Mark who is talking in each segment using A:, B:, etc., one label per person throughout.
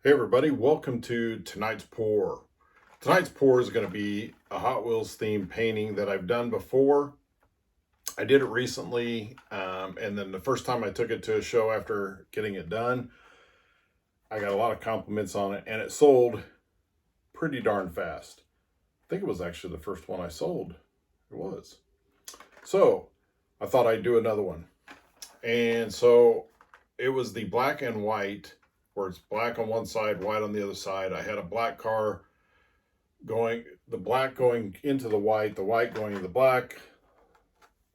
A: Hey everybody, welcome to tonight's pour. Tonight's pour is going to be a Hot Wheels themed painting that I've done before. I did it recently, and then the first time I took it to a show after getting it done, I got a lot of compliments on it, and it sold pretty darn fast. I think it was actually the first one I sold. It was. So I thought I'd do another one. And so it was the black and white, where it's black on one side, white on the other side. I had a black car going, the black going into the white going into the black,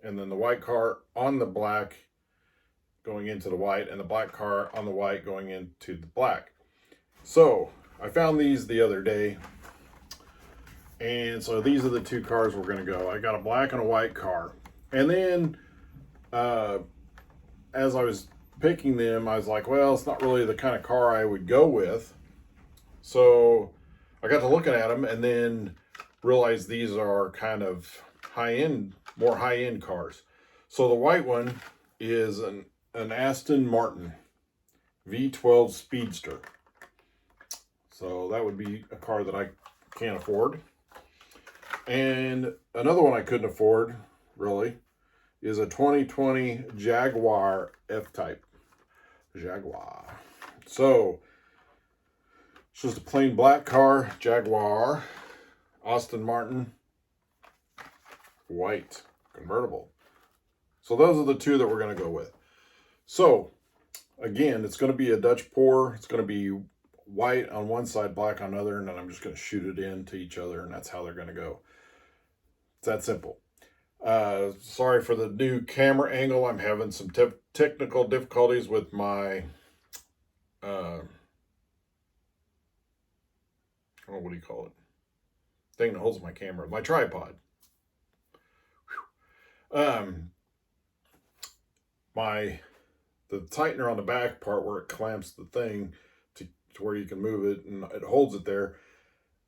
A: and then the white car on the black going into the white, and the black car on the white going into the black. So I found these the other day, and so these are the two cars we're going to go. I got a black and a white car. And then as I was picking them, I was like, well, it's not really the kind of car I would go with. So I got to looking at them and then realized these are kind of high-end, more high-end cars. So the white one is an Aston Martin V12 Speedster. So that would be a car that I can't afford. And another one I couldn't afford, really, is a 2020 Jaguar F-Type. Jaguar. So it's just a plain black car, Jaguar, Aston Martin, white, convertible. So those are the two that we're going to go with. So again, it's going to be a Dutch pour. It's going to be white on one side, black on the other, and then I'm just going to shoot it into each other, and that's how they're going to go. It's that simple. Sorry for the new camera angle. I'm having some technical difficulties with my what do you call it? Thing that holds my camera, my tripod. The tightener on the back part where it clamps the thing to where you can move it and it holds it there.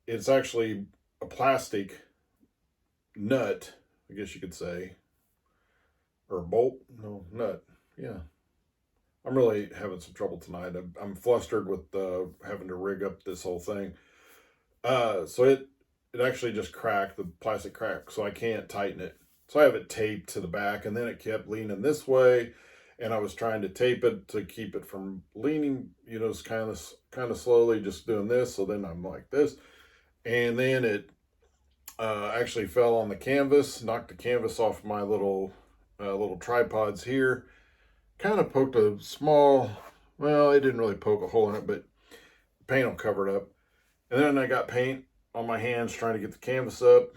A: It's actually a plastic nut, I guess you could say, or a bolt. No, nut. Yeah. I'm really having some trouble tonight. I'm flustered with having to rig up this whole thing. So it actually just cracked, the plastic cracked, so I can't tighten it. So I have it taped to the back, and then it kept leaning this way, and I was trying to tape it to keep it from leaning, it's kind of slowly just doing this. So then I'm like this, and then it actually fell on the canvas, knocked the canvas off my little tripods here. Kind of poked a small, well, it didn't really poke a hole in it, but paint will cover it up. And then I got paint on my hands trying to get the canvas up.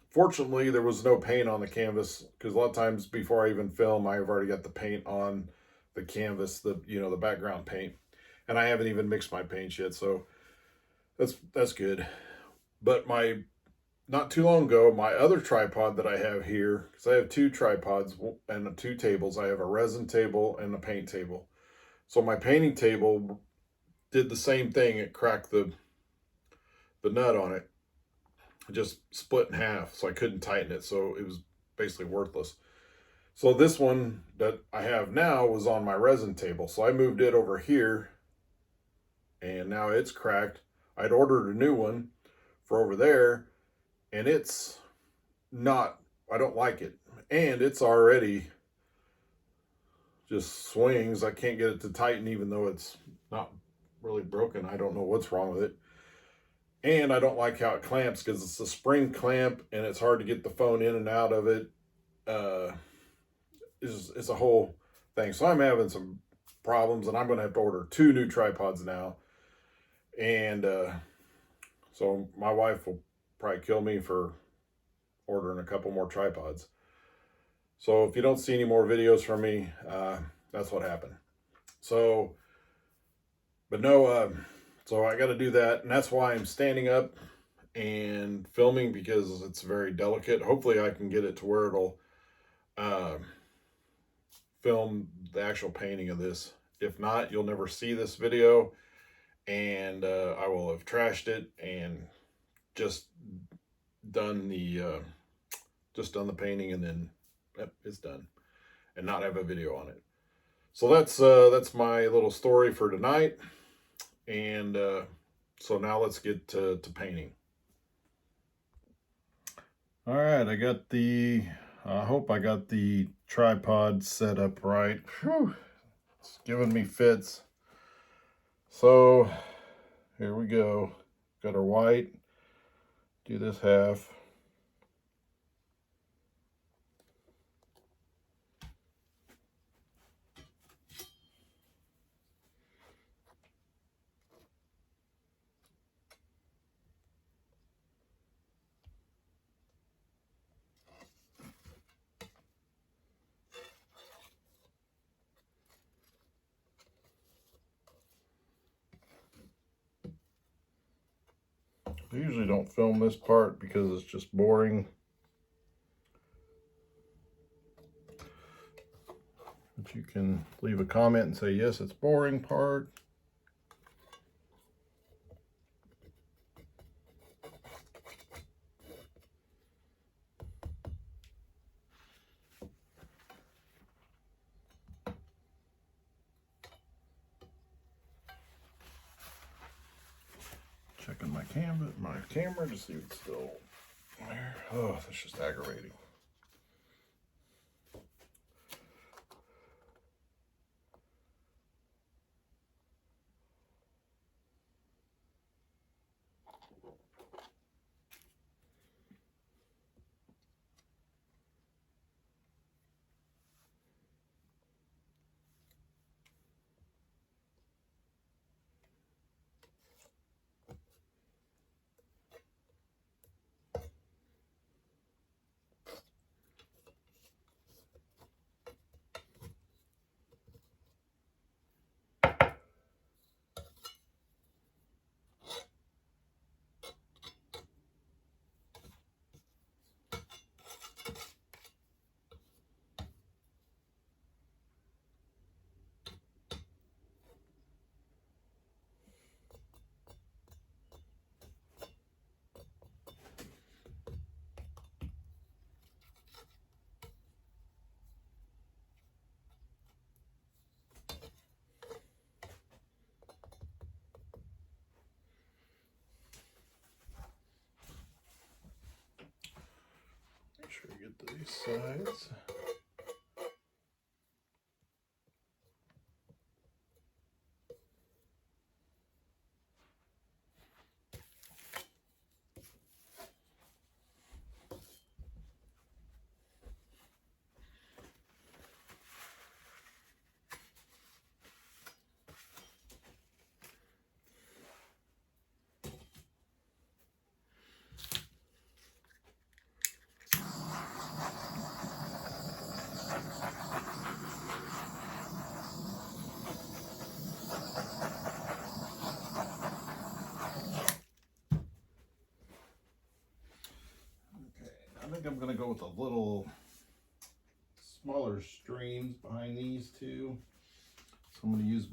A: Fortunately, there was no paint on the canvas, because a lot of times before I even film, I've already got the paint on the canvas, the background paint. And I haven't even mixed my paints yet, so that's good. But not too long ago, my other tripod that I have here, because I have two tripods and two tables. I have a resin table and a paint table. So my painting table did the same thing. It cracked the nut on it. It just split in half, so I couldn't tighten it. So it was basically worthless. So this one that I have now was on my resin table. So I moved it over here, and now it's cracked. I'd ordered a new one for over there, and it's not, I don't like it. And it's already just swings. I can't get it to tighten, even though it's not really broken. I don't know what's wrong with it. And I don't like how it clamps, because it's a spring clamp and it's hard to get the phone in and out of it. It's a whole thing. So I'm having some problems, and I'm going to have to order 2 new tripods now. And so my wife will probably kill me for ordering a couple more tripods. So if you don't see any more videos from me, that's what happened. So, but no, so I got to do that, and that's why I'm standing up and filming, because it's very delicate. Hopefully I can get it to where it'll film the actual painting of this. If not, you'll never see this video, and I will have trashed it and just done the painting, and then it's done, and not have a video on it. So that's my little story for tonight. And so now let's get to painting. All right, I hope I got the tripod set up right. Whew, it's giving me fits. So here we go. Got our white, do this half. I usually don't film this part because it's just boring. But you can leave a comment and say, yes, it's boring part. Checking my camera to see if it's still there. Oh, that's just aggravating. Make sure you get to these sides. I think I'm going to go with a little smaller streams behind these two. So I'm going to use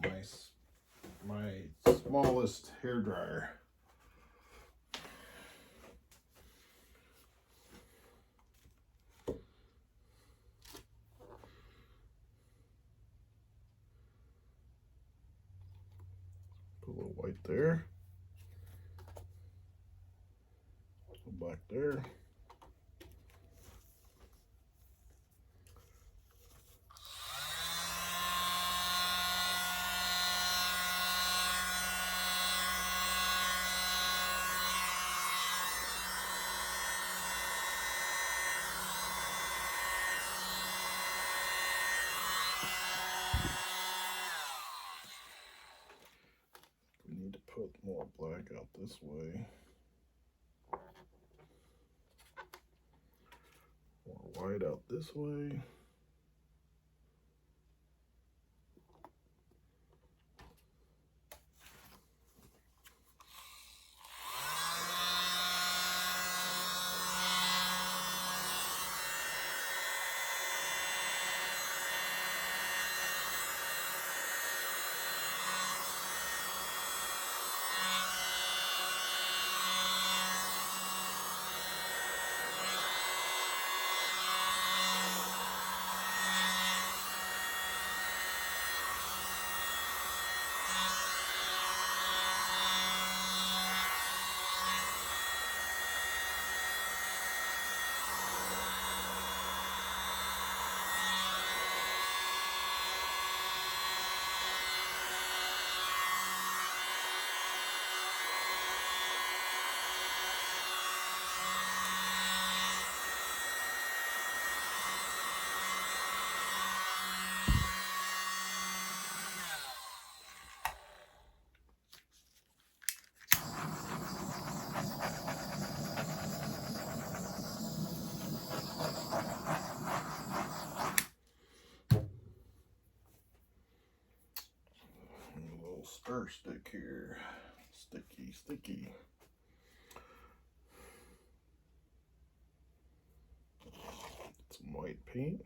A: my smallest hair dryer. Put a little white there. A little black there. We need to put more black out this way. More white out this way. stir stick here. Sticky. Some white paint.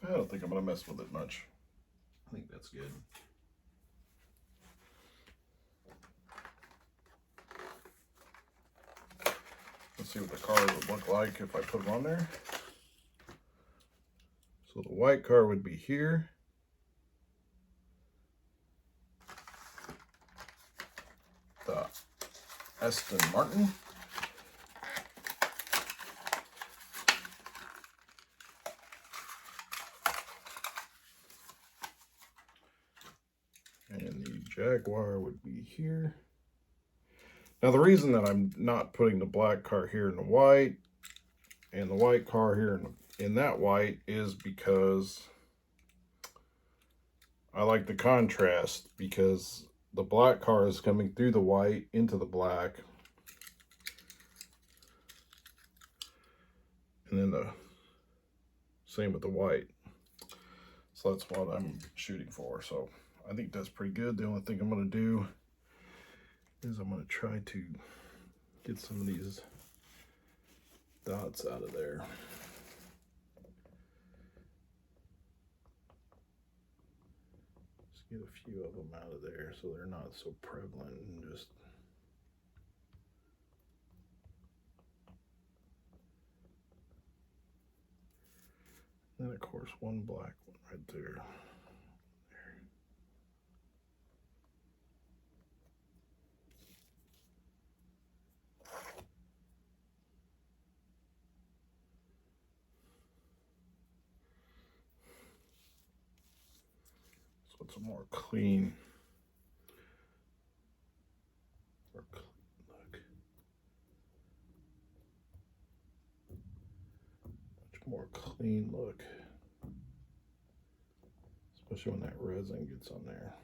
A: I don't think I'm going to mess with it much. I think that's good. Let's see what the car would look like if I put them on there. So the white car would be here. The Aston Martin. And the Jaguar would be here. Now the reason that I'm not putting the black car here in the white and the white car here in that white is because I like the contrast, because the black car is coming through the white into the black. And then the same with the white. So that's what I'm shooting for. So I think that's pretty good. The only thing I'm going to do is I'm going to try to get some of these dots out of there. Just get a few of them out of there so they're not so prevalent, and just then of course one black one right there. So it's a more clean, look. Much more clean look. Especially when that resin gets on there.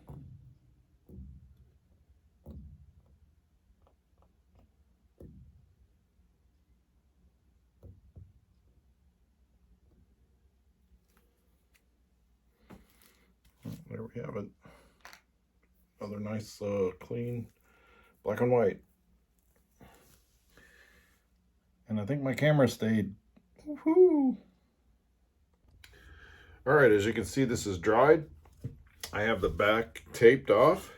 A: There we have it. Another nice clean black and white. And I think my camera stayed. Woohoo! All right, as you can see, this is dried. I have the back taped off.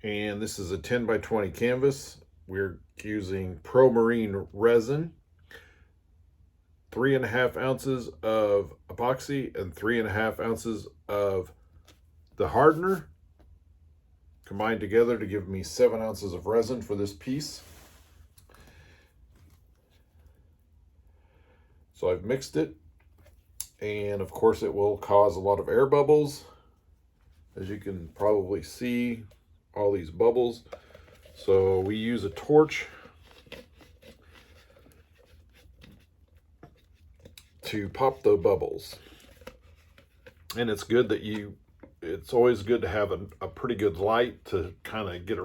A: And this is a 10 by 20 canvas. We're using Pro Marine resin, 3.5 ounces of epoxy and 3.5 ounces of the hardener combined together to give me 7 ounces of resin for this piece. So I've mixed it, and of course it will cause a lot of air bubbles. As you can probably see, all these bubbles. So we use a torch to pop the bubbles. And it's good that it's always good to have a pretty good light to kind of get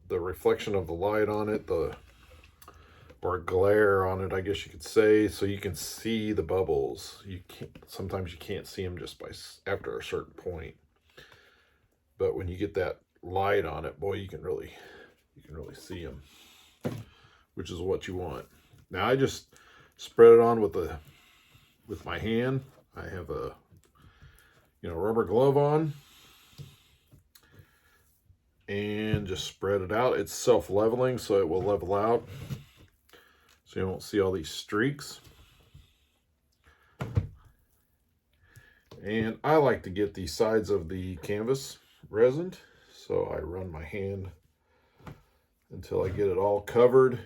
A: the reflection of the light on it, or glare on it, I guess you could say, so you can see the bubbles. Sometimes you can't see them just after a certain point. But when you get that light on it, boy, you can really see them, which is what you want. Now I just spread it on with my hand. I have a rubber glove on, and just spread it out. It's self-leveling, so it will level out, so you won't see all these streaks. And I like to get the sides of the canvas resined, so I run my hand until I get it all covered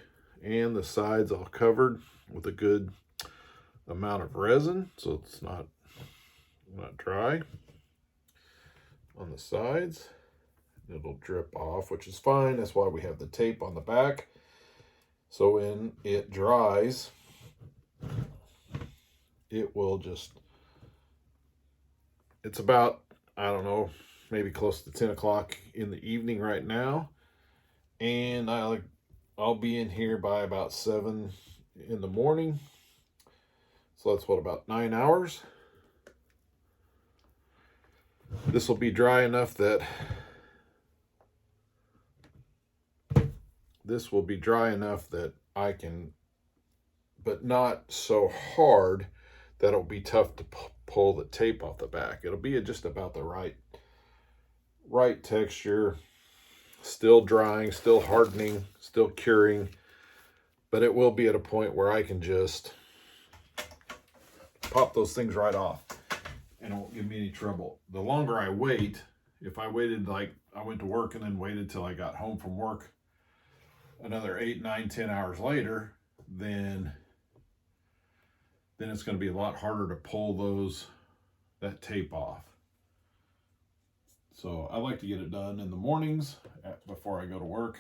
A: and the sides all covered with a good amount of resin, so it's not dry on the sides. It'll drip off, which is fine. That's why we have the tape on the back, so when it dries, it will it's about, I don't know, maybe close to 10 o'clock in the evening right now, and I'll be in here by about 7 in the morning, so that's what, about 9 hours. This will be dry enough that I can, but not so hard that it'll be tough to pull the tape off the back. It'll be just about the right texture, still drying, still hardening, still curing, but it will be at a point where I can just pop those things right off and it won't give me any trouble. The longer I wait, if I waited, like I went to work and then waited till I got home from work another 8, 9, 10 hours later, then it's going to be a lot harder to pull that tape off. So I like to get it done in the mornings before I go to work.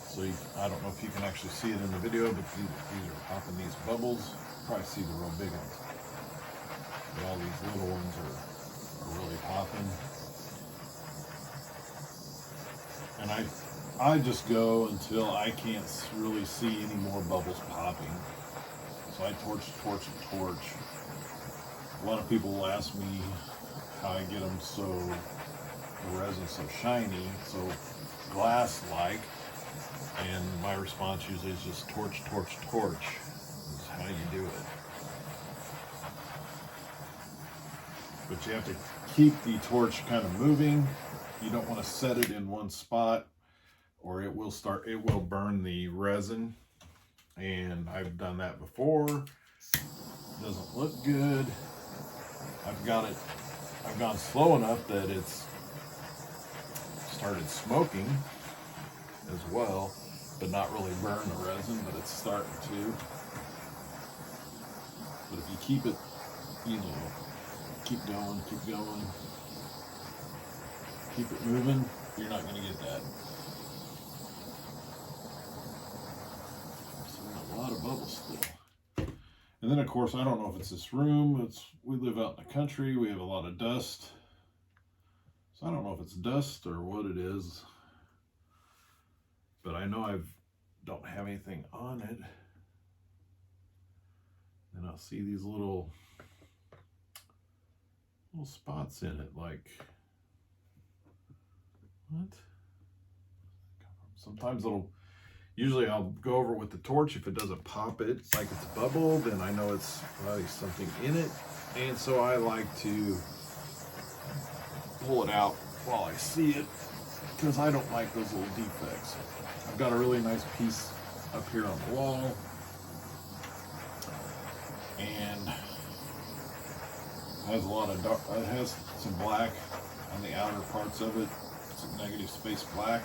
A: So I don't know if you can actually see it in the video, but these are popping these bubbles. You probably see the real big ones. But all these little ones are really popping. And I just go until I can't really see any more bubbles popping. So I torch. A lot of people will ask me how I get them the resin so shiny, so glass-like. And my response usually is just torch. That's how you do it. But you have to keep the torch kind of moving. You don't want to set it in one spot, or it will burn the resin. And I've done that before. Doesn't look good. I've gone slow enough that it's started smoking as well, but not really burn the resin, but it's starting to. But if you keep it, keep going, keep it moving, you're not going to get that. So a lot of bubbles still. And then of course, I don't know if it's this room, we live out in the country, we have a lot of dust. So I don't know if it's dust or what it is, but I know I don't have anything on it. And I'll see these little spots in it, like, what? Sometimes usually I'll go over with the torch. If it doesn't pop it like it's bubbled, then I know it's probably something in it. And so I like to pull it out while I see it, because I don't like those little defects. I've got a really nice piece up here on the wall, and it has a lot of dark, it has some black on the outer parts of it, some negative space black.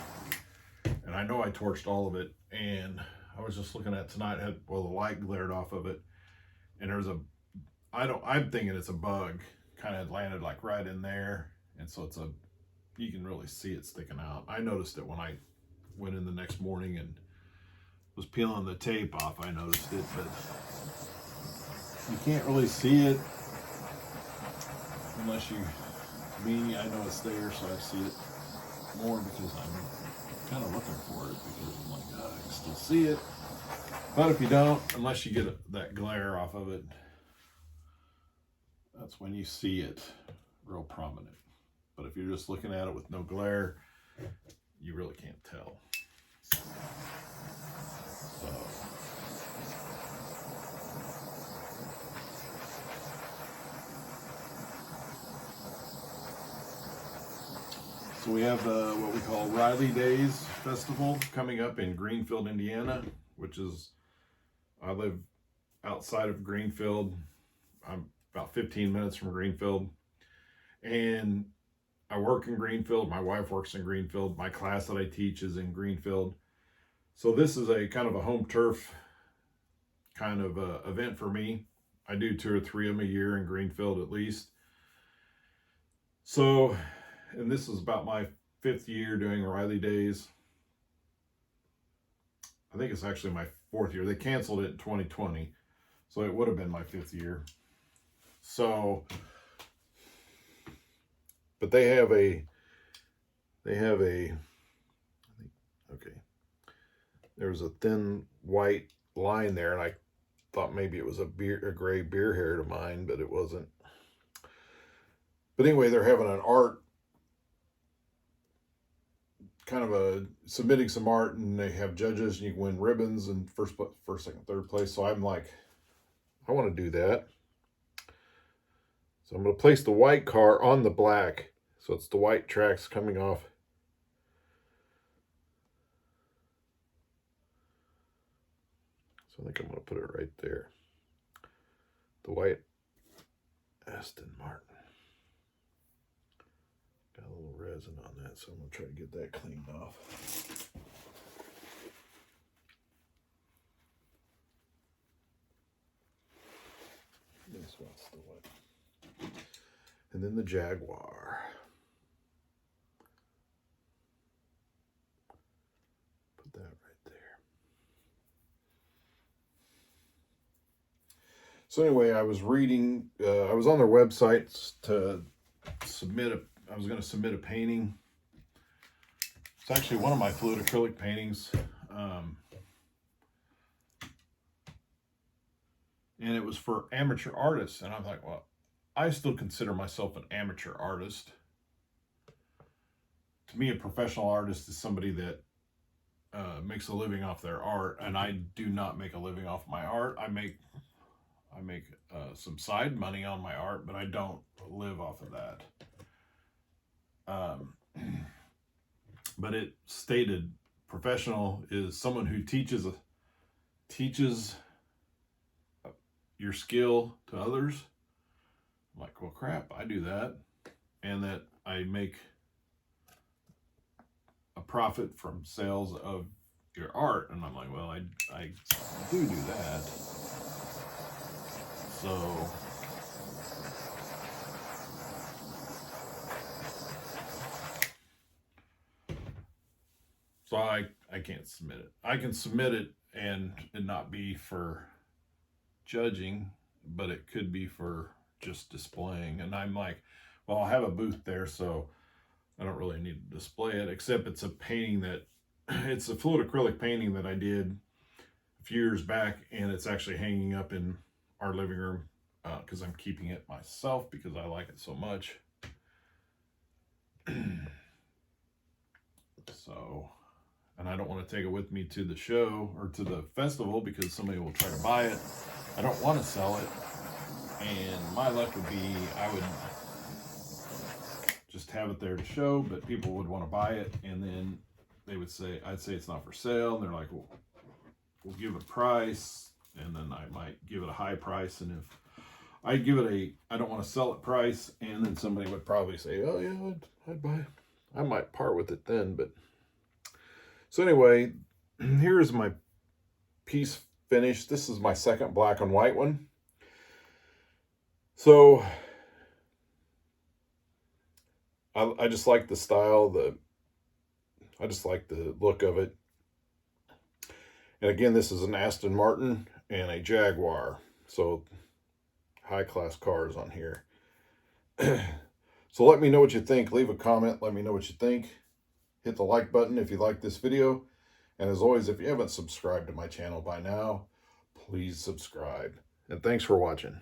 A: And I know I torched all of it, and I was just looking at tonight, the light glared off of it, and I'm thinking it's a bug, kind of landed like right in there. And so you can really see it sticking out. I noticed it when I went in the next morning and was peeling the tape off. I noticed it, but you can't really see it unless I know it's there, so I see it more because I'm kind of looking for it, because I'm like, oh, I can still see it. But if you don't, unless you get that glare off of it, that's when you see it real prominent. But if you're just looking at it with no glare, you really can't tell. So we have what we call Riley Days Festival coming up in Greenfield, Indiana, I live outside of Greenfield. I'm about 15 minutes from Greenfield. And I work in Greenfield. My wife works in Greenfield. My class that I teach is in Greenfield. So this is a kind of a home turf kind of event for me. I do 2 or 3 of them a year in Greenfield at least. So, and this is about my 5th year doing Riley Days. I think it's actually my 4th year. They canceled it in 2020, so it would have been my 5th year. So, but they have a, okay, there's a thin white line there, and I thought maybe it was a gray beer hair to mine, but it wasn't. But anyway, they're having an art, kind of submitting some art, and they have judges, and you can win ribbons and first, second, third place. So I'm like, I want to do that. So I'm going to place the white car on the black. So it's the white tracks coming off. So I think I'm going to put it right there. The white Aston Martin. Got a little resin on that, so I'm going to try to get that cleaned off. This one's the white. And then the Jaguar. Put that right there. So anyway, I was reading, I was on their website to I was going to submit a painting. It's actually one of my fluid acrylic paintings. And it was for amateur artists. And I'm like, well, I still consider myself an amateur artist. To me, a professional artist is somebody that makes a living off their art. And I do not make a living off my art. I make some side money on my art, but I don't live off of that. But it stated professional is someone who teaches your skill to others. I'm like, well, crap, I do that. And that I make a profit from sales of your art. And I'm like, well, I do that. So I can't submit it. I can submit it and it not be for judging, but it could be for just displaying. And I'm like, well, I'll have a booth there, so I don't really need to display it, except it's a painting it's a fluid acrylic painting that I did a few years back, and it's actually hanging up in our living room because I'm keeping it myself because I like it so much. So, and I don't want to take it with me to the show or to the festival because somebody will try to buy it. I don't want to sell it. And my luck would be I would just have it there to show, but people would want to buy it. And then they would say, I'd say it's not for sale. And they're like, well, we'll give it a price. And then I might give it a high price. And if I give it I don't want to sell it price. And then somebody would probably say, oh yeah, I'd buy it. I might part with it then, but so anyway, here's my piece finished. This is my second black and white one. So I just like the style, I just like the look of it. And again, this is an Aston Martin and a Jaguar. So high class cars on here. So let me know what you think. Leave a comment. Let me know what you think. Hit the like button if you like this video. And as always, if you haven't subscribed to my channel by now, please subscribe. And thanks for watching.